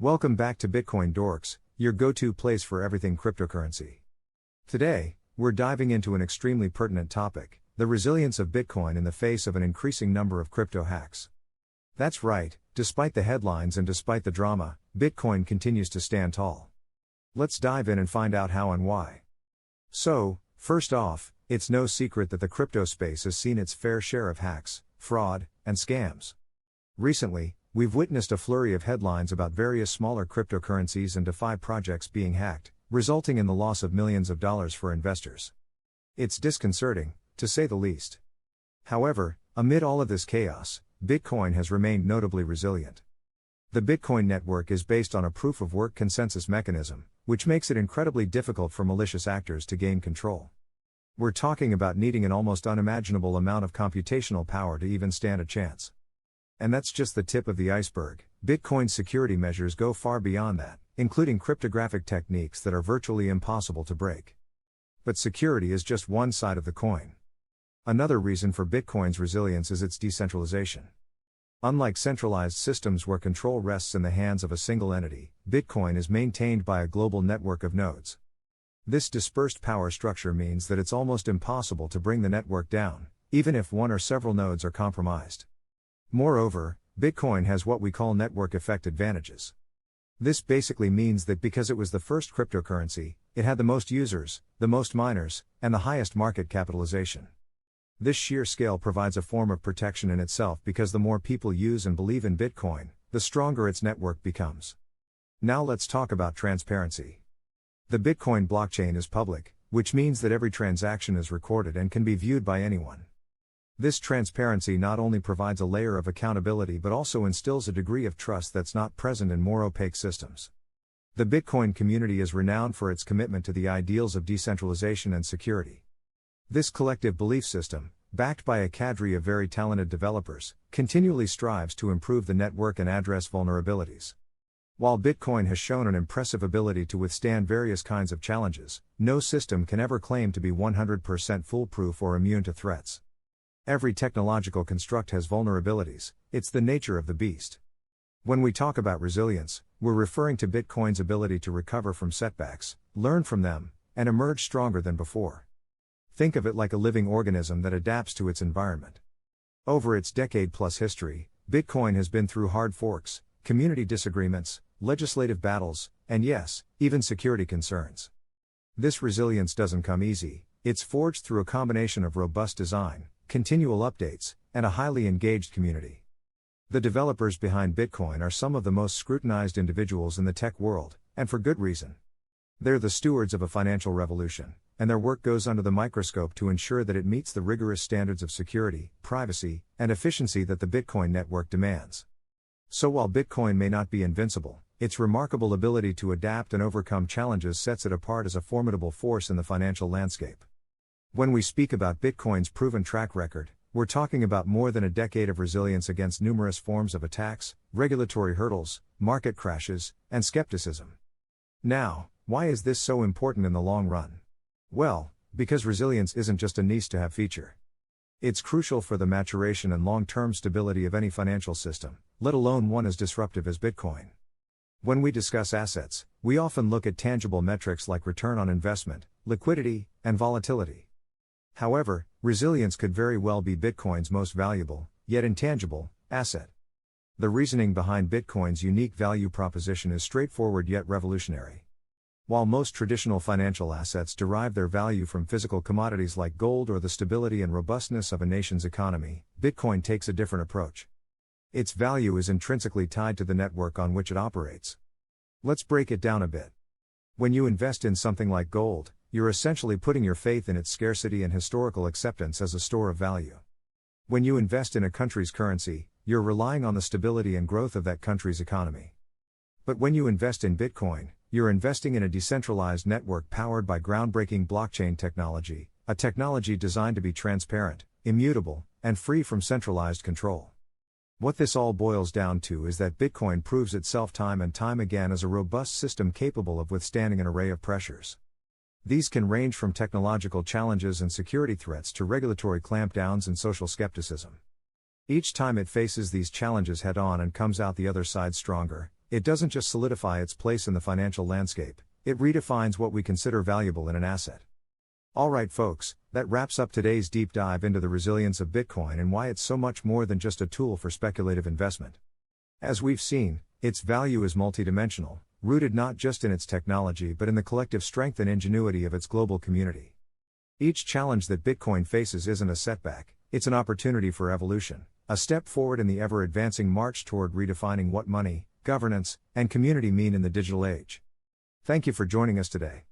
Welcome back to Bitcoin Dorks, your go-to place for everything cryptocurrency. Today, we're diving into an extremely pertinent topic, the resilience of Bitcoin in the face of an increasing number of crypto hacks. That's right, despite the headlines and despite the drama, Bitcoin continues to stand tall. Let's dive in and find out how and why. So, first off, it's no secret that the crypto space has seen its fair share of hacks, fraud, and scams. Recently, we've witnessed a flurry of headlines about various smaller cryptocurrencies and DeFi projects being hacked, resulting in the loss of millions of dollars for investors. It's disconcerting, to say the least. However, amid all of this chaos, Bitcoin has remained notably resilient. The Bitcoin network is based on a proof-of-work consensus mechanism, which makes it incredibly difficult for malicious actors to gain control. We're talking about needing an almost unimaginable amount of computational power to even stand a chance. And that's just the tip of the iceberg. Bitcoin's security measures go far beyond that, including cryptographic techniques that are virtually impossible to break. But security is just one side of the coin. Another reason for Bitcoin's resilience is its decentralization. Unlike centralized systems where control rests in the hands of a single entity, Bitcoin is maintained by a global network of nodes. This dispersed power structure means that it's almost impossible to bring the network down, even if one or several nodes are compromised. Moreover, Bitcoin has what we call network effect advantages. This basically means that because it was the first cryptocurrency, it had the most users, the most miners, and the highest market capitalization. This sheer scale provides a form of protection in itself because the more people use and believe in Bitcoin, the stronger its network becomes. Now let's talk about transparency. The Bitcoin blockchain is public, which means that every transaction is recorded and can be viewed by anyone. This transparency not only provides a layer of accountability but also instills a degree of trust that's not present in more opaque systems. The Bitcoin community is renowned for its commitment to the ideals of decentralization and security. This collective belief system, backed by a cadre of very talented developers, continually strives to improve the network and address vulnerabilities. While Bitcoin has shown an impressive ability to withstand various kinds of challenges, no system can ever claim to be 100% foolproof or immune to threats. Every technological construct has vulnerabilities, it's the nature of the beast. When we talk about resilience, we're referring to Bitcoin's ability to recover from setbacks, learn from them, and emerge stronger than before. Think of it like a living organism that adapts to its environment. Over its decade-plus history, Bitcoin has been through hard forks, community disagreements, legislative battles, and yes, even security concerns. This resilience doesn't come easy, it's forged through a combination of robust design, continual updates, and a highly engaged community. The developers behind Bitcoin are some of the most scrutinized individuals in the tech world, and for good reason. They're the stewards of a financial revolution, and their work goes under the microscope to ensure that it meets the rigorous standards of security, privacy, and efficiency that the Bitcoin network demands. So while Bitcoin may not be invincible, its remarkable ability to adapt and overcome challenges sets it apart as a formidable force in the financial landscape. When we speak about Bitcoin's proven track record, we're talking about more than a decade of resilience against numerous forms of attacks, regulatory hurdles, market crashes, and skepticism. Now, why is this so important in the long run? Well, because resilience isn't just a nice-to-have feature. It's crucial for the maturation and long-term stability of any financial system, let alone one as disruptive as Bitcoin. When we discuss assets, we often look at tangible metrics like return on investment, liquidity, and volatility. However, resilience could very well be Bitcoin's most valuable, yet intangible, asset. The reasoning behind Bitcoin's unique value proposition is straightforward yet revolutionary. While most traditional financial assets derive their value from physical commodities like gold or the stability and robustness of a nation's economy, Bitcoin takes a different approach. Its value is intrinsically tied to the network on which it operates. Let's break it down a bit. When you invest in something like gold, you're essentially putting your faith in its scarcity and historical acceptance as a store of value. When you invest in a country's currency, you're relying on the stability and growth of that country's economy. But when you invest in Bitcoin, you're investing in a decentralized network powered by groundbreaking blockchain technology, a technology designed to be transparent, immutable, and free from centralized control. What this all boils down to is that Bitcoin proves itself time and time again as a robust system capable of withstanding an array of pressures. These can range from technological challenges and security threats to regulatory clampdowns and social skepticism. Each time it faces these challenges head-on and comes out the other side stronger, It doesn't just solidify its place in the financial landscape, it redefines what we consider valuable in an asset. Alright folks, that wraps up today's deep dive into the resilience of Bitcoin and why it's so much more than just a tool for speculative investment. As we've seen, its value is multidimensional, rooted not just in its technology but in the collective strength and ingenuity of its global community. Each challenge that Bitcoin faces isn't a setback, it's an opportunity for evolution, a step forward in the ever-advancing march toward redefining what money, governance, and community mean in the digital age. Thank you for joining us today.